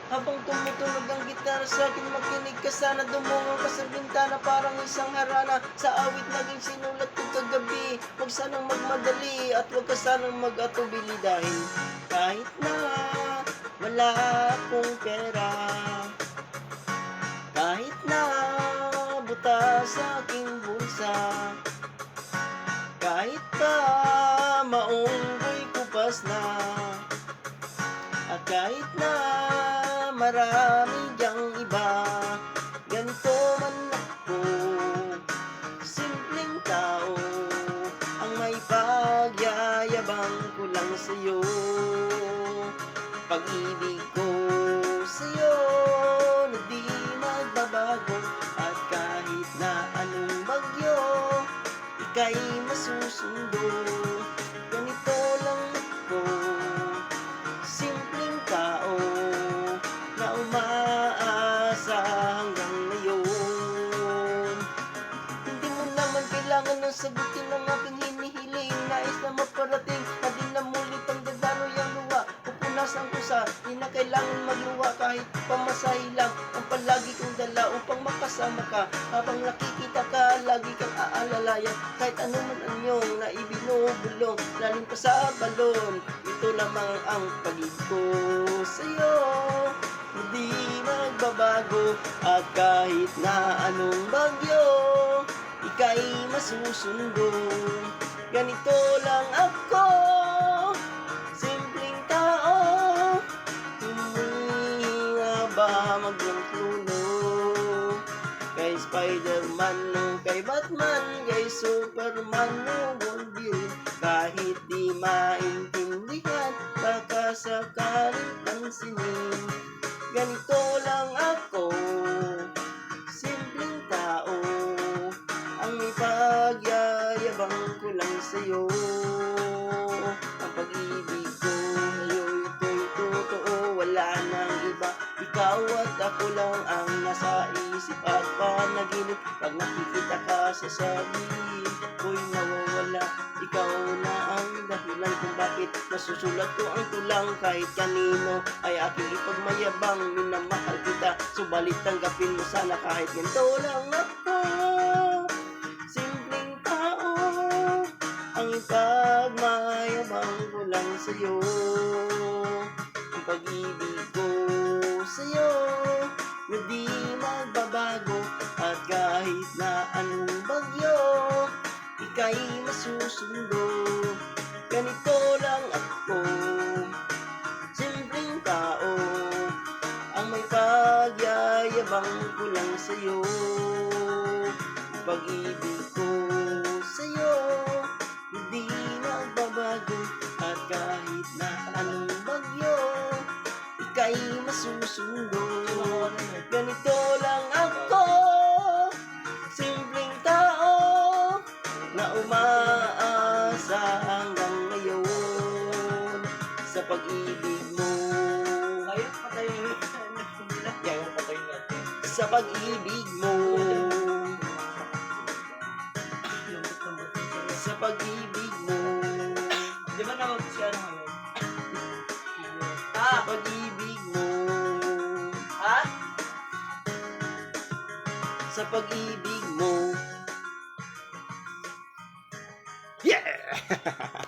Habang tumutunog ang gitara sa akin, makinig ka sana. Dumungo ka sa bintana parang isang harana. Sa awit naging sinulat ko kagabi. Huwag sanang magmadali at huwag ka sanang mag-atubili. Dahil kahit na wala akong pera, kahit na buta sa aking bulsa, kahit pa maunggoy kupas na, at kahit na marami diyang iba, ganito man ako, simpleng tao, ang may pagyayabang ko lang sa'yo. Pag-ibig ko sa'yo na di nagbabago, at kahit na anong bagyo, ika'y masusundo. Ganito lang ako, simpleng tao na umaasa hanggang ngayon. Hindi mo naman kailangan ng sagutin ang aking hinihiling. Nais na maparating na di na muli pang dadaloy ang luha. Pupunasan ko sa di na kailangan magluwa, kahit pamasahe lang ang palagi kong dala upang makasama ka. Habang nakikita ka, lagi kang aalalayan, kahit ano man ang iyong na ibinubulong, lalim pa sa balon. Ito lamang ang pag-ibig ko sa'yo, hindi magbabago, at kahit na anong bagyo, ika'y masusundo. Ganito lang ako, simpleng tao, huminga ba maglutulo. Kay Spider-Man o kay Batman, kay Superman o Wolverine, kahit di maintindihan, baka sakaling pansinin. Ganito lang ako, simpleng tao, ang may pagyayabang ko lang sa'yo. Ang pag-ibig ko sa'yo, ito'y totoo, wala nang iba. Ikaw at ako lang ang nasa isip at panaginip. Pag nakikita ka sa sabihin ko'y nawawala. Ikaw na ang dahilan kung bakit nasusulat ko ang tulang. Kahit kanino ay aking ipagmayabang, minamahal kita, subalit tanggapin mo sana kahit ganito lang ako, simpleng tao, ang ipagmayabang ko lang sa'yo. Ang pag-ibig ko sa'yo na di magbabago, at kahit na anong bagyo, ika'y masusundo. Ganito lang ako, simpleng tao, ang may pagyayabang ko lang sa'yo. Ang pag-ibig ko sa'yo hindi nagbabago, at kahit na anong bagyo, ika'y masusundo. Ganito lang ako, simpleng tao na umaasa hanggang ngayon sa pag-ibig mo. Ayaw patayin. Ayaw patayin natin. Sa pag-ibig mo, sa pag-ibig mo, Di ba nawag siya ngayon? sa pag-ibig mo, Ha? sa pag-ibig mo. Yeah!